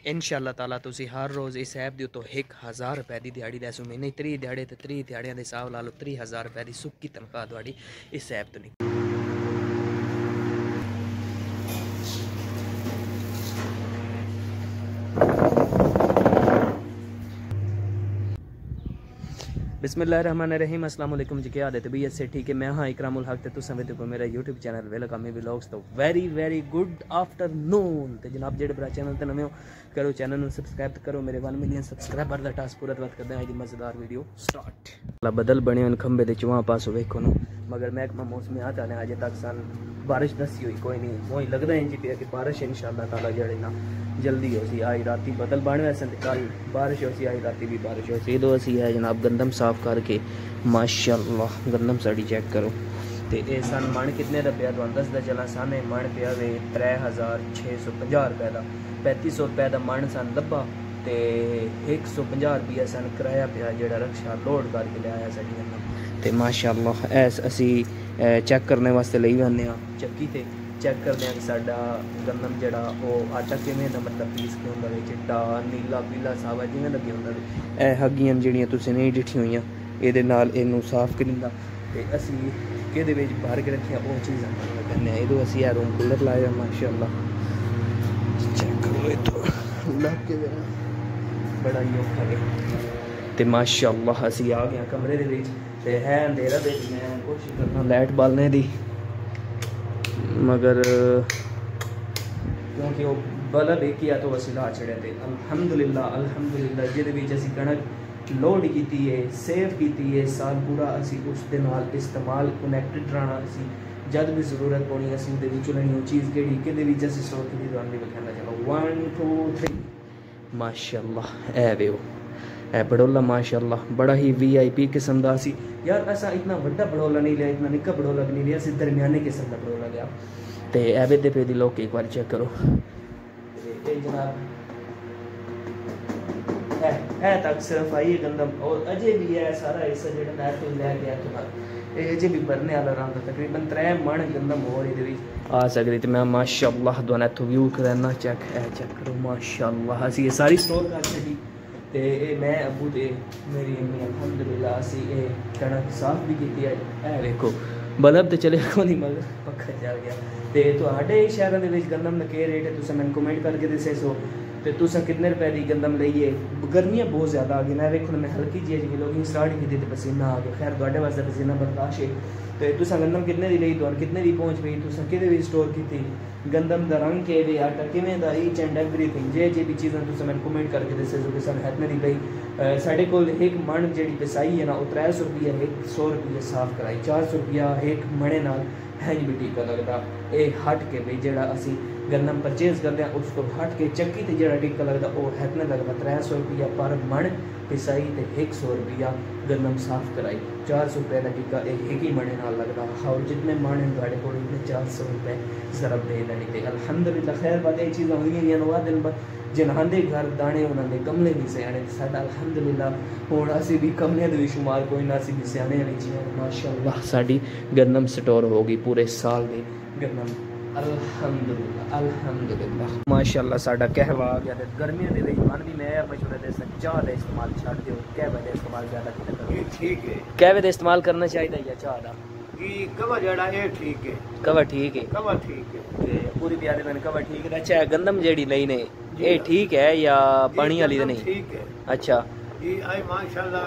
इंशाअल्लाह ताला तुसी हर रोज़ इस ऐप के उत्तों 1000 रुपए की दिहाड़ी दैसो महीने 30 दिहाड़े तो 30 दिहाड़ियों के हिसाब ला लो 30,000 रुपए की सुक्की तनख्वाह थोड़ी इस ऐप तो निकली। बिस्मिल्लाहिर्रहमानिर्रहीम अस्सलाम वालेकुम जी, क्या हाल है? तबीयत से ठीक है? मैं हाँ इकरामुल हक, तो तुम देखो मेरा यूट्यूब चैनल वेलकम व्लॉग्स। तो वेरी गुड आफ्टरनून। तो जनाब जेडे बड़ा चैनल ते नवे हो करो चैनल में सब्सक्राइब करो। मेरे 1 मिलियन सब्सक्राइबर का टास्क पूरा करते हैं। मज़ेदार वीडियो स्टार्ट। बदल बने उन खंबे के चुआ पास वेखो ना, मगर महकमा मौसम आ जाने अजे तक सन बारिश दसी हुई कोई नहीं। वही लगता है जी पे कि बारिश इंशाअल्लाह ताला जड़े ना जल्दी हो सी। आई राती बदल बन वैसे कल बारिश हो सी, आई राती भी बारिश हो सी। दो असी है जनाब गंदम साफ करके माशाअल्लाह गंदम साड़ी चेक करो। तो ये सन मन कितने का पिया तो दसदा चला। साने मन पिया वे 3650 रुपए का। 3500 रुपए का मन सन लब्भा तो 150 रुपया सन किराया पिया जोड़ा रक्षा लोड करके लिया साड़ी गंदम। तो माशाअल्लाह ऐस असी चेक करने वास्ते ले आने चक्की ते चेक करते हैं कि साडा गंदम जड़ा वो आटा किमें दा मतलब पीस के होंदा, चिट्टा नीला पीला सावा जिवें दा भी होंदा। ए हग्गियां जिहड़ियां तुसीं नहीं डिठी होईयां इहदे नाल इहनूं साफ करिंदा ते असी किहदे विच भर के रखियां वो चीज़ां करने आ। इहदों असी रूम कूलर लाया माशाअल्लाह चेक करो। ये तो लग के बड़ा ही औखा है। तो माशाअल्लाह असी आ गए कमरे दे विच ते है अंधेरा दे। मैं कोशिश करना लाइट बालने दी, मगर क्योंकि वो बल्ब एक ही तो असी ला छड़े थे। अल्हम्दुलिल्लाह जिहदे विच असी कणक लोड की है, सेव की है, साल पूरा असी उस दे नाल इस्तेमाल कनैक्टेड रहना। असी जब भी जरूरत पौनी असी उहदे विच लेनी वो चीज़ किहड़ी किहदे विच असी स्टोर की तो आंदी बखाना। चलो 1 2 3 माशाअल्लाह ए वेओ है बड़ोला माशाअल्लाह बड़ा ही VIP किस्म का सी यार। ऐसा इतना बड़ा बड़ोला नहीं लिया, इतना निक्का बड़ोला भी नहीं लिया, असी दरमियाने किस्म का बड़ोला लिया। तो एवे दे पे दी लोग एक बार चेक करो। जनाब है तक सिर्फ आई गंदम और अजे भी है सारा हिस्सा जो मैं तो लै गया तो ये अजे भी भरने वाला रहा। तकरीबन 3 मन गंदम और ये आ सकती। तो मैं माशाअल्लाह दोनों इतों व्यू करना चेक है चेक करो माशाअल्लाह। असी ये सारी स्टोर कर छी ते मैं अबू ते मेरी अम्मी अल्हम्दुलिल्लाह असी ये कणक साफ भी की है। देखो बल्ब तो चले को नहीं मगर पक्का चल गया। तो तुहाडे शहरों के गंदम का क्या रेट है तुम मैंने कमेंट करके दसे सो। तो तुम कितने रुपए की गंदम लईए? गर्मियाँ बहुत ज़्यादा आ गई ना। वेखो मैं हल्की जी अजी व्लॉगिंग स्टार्ट की तो पसीना आ गया। खैर तुहाडे वास्ते पसीना बर्दाश्त है। तो तुम गंदम कितने की लई तो कितने की पहुँच गई तुम कि स्टोर की गंदम का रंग के वे आटा किमें दा ईच एंड एवरीथिंग जे भी चीज़ां तुम मैंने कमेंट करके दसे सो कि सन इतने की लई। साढ़े कोल एक मण जी पिसाई है ना वो 300 रुपया 100 रुपया साफ कराई 400 रुपया एक मणे नाल हैंज भी टीका लगता। ये हट के भाई जोड़ा असी गंदम परचेज करते हैं उसको हट के चक्की ते जोड़ा टीका लगता वो हैतने लगता 300 रुपया पर मण पिसाई तो 100 रुपया गंदम साफ कराई 400 रुपये का टीका एक ही मणे नाल लगता। और जितने मण हैं थोड़े को इतने 400 रुपये ज़रब दे देनी। तो अल्हम्दुलिल्लाह खैर बात ये चीज़ां हुई नवा दिन जिन्हां दे घर दाने उन्होंने गमले भी सियाने साडा अल्हम्दुलिल्लाह हुण असी भी कमले दे शुमार कोई ना असी भी सियाने वाली चीज़ माशाअल्लाह साडी गंदम स्टोर हो गई पूरे साल दी गंदम अल्हम्दुलिल्लाह माशाअल्लाह। साडा कहवा आ गया गर्मियों के मन भी मैं मशवरा दे सकता चाह का इस्तेमाल छड़ दो। कहवे का इस्तेमाल ज़्यादा किया ठीक है। कहवे का इस्तेमाल करना चाहिए या चाह का कवा जड़ा है ठीक है। कवा ठीक है कवा ठीक है पूरी प्यारे मैंने कवा ठीक है। अच्छा गंदम जेड़ी लई ने ये ठीक है या पानी वाली तो नहीं? ठीक है। अच्छा जी आई माशाअल्लाह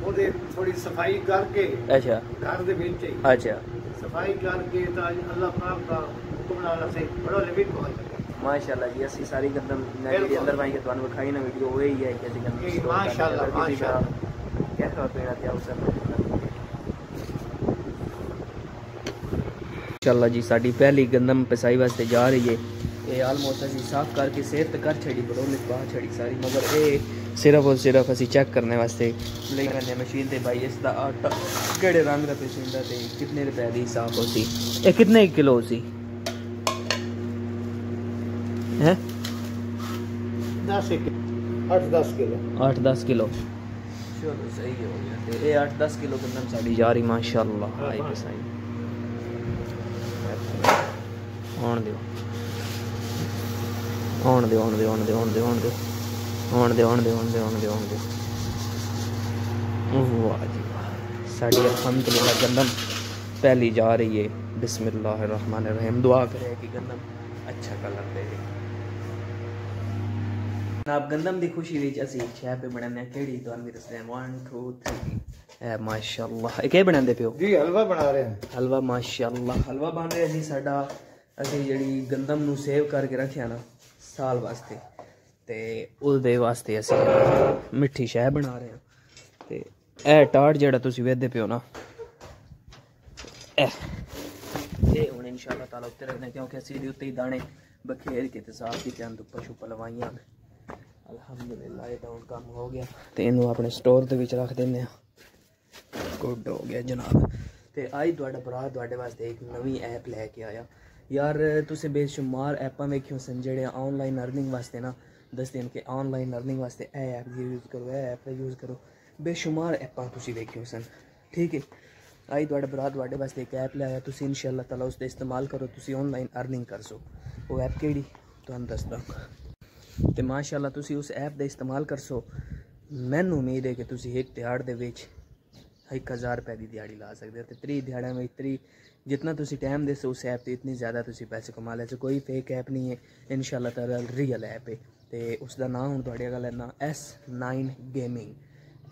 ओदे थोड़ी सफाई करके अच्छा घर दे विच अच्छा सफाई करके तो अल्लाह पाक का हुक्म नाल से बड़ा लिमिट पहुंच सके माशाअल्लाह जी। असि सारी गंदम नेट अंदर भाई के तुहानू विखाई ना वीडियो वो ही है कि गंदम माशाअल्लाह माशाअल्लाह क्या पेड़ा क्या उस इंशाअल्लाह जी। साडी पहली गंदम पिसाई वास्ते जा रही है। ये आलमोस्ट असी साफ करके सेहत कर छड़ी बड़ोले पा छड़ी सारी, मगर ये सिर्फ और सिर्फ असी चेक करने वास्ते ले आने मशीन ते भाई इसका आटा केड़े रंग का पिसुंदा ते कितने रुपए की साफ हो सी। ये कितने किलो सी है? 8-10 किलो 8-10 किलो चलो सही हो गया। ये 8-10 किलो गंदम साड़ी जा रही माशाअल्लाह। आई पिसाई आन दो आने दो आने दो आने दो आने दो आने दो आने दो आने दो आने दो आने दो आने दो। वाह जी वाह, साड़ी अल्हम्दुलिल्लाह गंदम पहली जा रही है। बिस्मिल्लाहिर्रहमानिर्रहीम। दुआ करें कि गंदम अच्छा कलर दे। आप गंदम की खुशी विच असी शह पे बनाने केड़ी तुहानू दसदे 1 2 3 ए माशाअल्लाह। ये क्या बनाते पे हो जी? हलवा बना रहे हैं। हलवा माशाअल्लाह हलवा बन रहा जी साडा। असी जी गंदम नू सेव करके रखिया ना साल वास्ते, ते उसदे वास्ते असी मिठी शह बना रहे हैं। ते ए टाट जेड़ा तुसी वेखदे पे हो ना, ये हुण इंशाअल्लाह ताला उत्ते रखने, क्योंकि असी दे उत्ते ही दाने बखेर के ते साफ कीते हैं, धुप्पा शुप्पा लवाइयां। अल्हम्दुलिल्लाह ये हुण काम हो गया, ते इनू अपने स्टोर दे विच रख दिंदे आ। गुड हो गया जनाब। ते अज तुहाडा भरा तुहाडे वास्ते एक नवी ऐप लैके आया यार। तुसें बेशुमार ऐपां वेखियो सन जेह्ड़े ऑनलाइन अर्निंग वास्ते ना दसदे न कि ऑनलाइन अर्निंग वास्ते ए ऐप यूज़ करो, ए ऐप यूज़ करो। बेशुमार ऐपां तुसी वेखियो सन, ठीक है। अज तुहाडा भरा तुहाडे वास्ते एक ऐप लाया, तुसी इंशाअल्लाह ताला उसदा इस्तेमाल करो, तुसी ऑनलाइन अर्निंग कर सो। वो ऐप केड़ी तुहानू दसदा, ते माशाअल्लाह तुसी उस ऐप दा इस्तेमाल कर सो। मैनू उम्मीद है कि तुसी एक दिहाड़ दे विच 1000 रुपए की दिहाड़ी ला सकते हो। तो 3 दिहाड़ा में 3 जितना तुसी टाइम दे सो उस ऐप ते इतनी ज़्यादा तुसी पैसे कमा ले। कोई फेक ऐप नहीं है, इंशाअल्लाह ताला रियल ऐप है। तो उसका नाम हूँ तुहाडे अगल लैना S9 गेमिंग।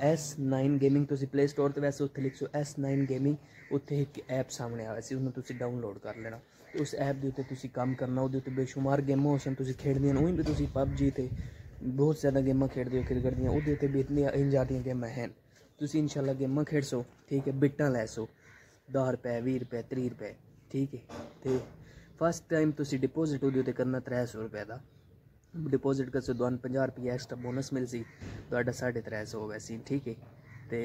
S9 गेमिंग तुसी प्ले स्टोर ते वैसे उत्थे लिखो S9 गेमिंग, उत्थे एक ऐप सामने आया सी, उन्हें तुसी डाउनलोड कर लेना। तो उस ऐप के उत्ते तुसी काम करना, उहदे उत्ते बेशुमार गेमां हो सन तुसी खेडदियां। उहीं भी तुसी PUBG ते बहुत ज़्यादा गेमां खेडदे हो क्रिकेट दियां, उहदे उत्ते भी इतनी इंजादियां गेमां हैं। तुसी इंशाअल्लाह गेमां खेड सो, ठीक है। बिट्टां लै सो 10 रुपए 20 रुपए 30 रुपए, ठीक है। तो फर्स्ट टाइम तुसी डिपोजिट उहदे उत्ते करना 300 रुपए का डिपोजिट कर सो, 50 रुपये एक्स्ट्रा बोनस मिल सी, तुहाडा 350 हो वैसी, ठीक है। तो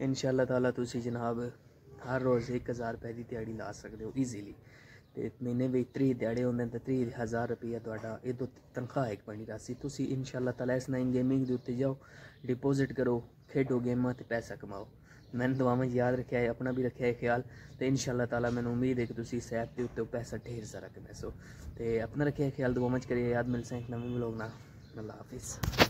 इंशाअल्लाह ताला तुसी जनाब हर रोज़ 1000 रुपए की दिहाड़ी ला सकते हो ईजीली। तो महीने में 30 दिहाड़े होंदे ते 30,000 रुपया तुहाडा इदो तनख्वाह एक बनी रहा सी। तुसी इंशाअल्लाह ताला S9 गेमिंग के उत्ते जाओ, डिपोजिट करो, खेडो गेमां ते पैसा कमाओ। मैंने दुआवां याद रखा है, अपना भी रखा है ख्याल। तो इंशाअल्लाह ताला मैंने उम्मीद है कि तुसी इस ऐप के उत्ते पैसा ढेर सारा कमा सो। तो अपना रखा है ख्याल, दुआवां करिए याद। मिलते हैं एक नवे व्लॉग नाल। अल्लाह हाफिज़।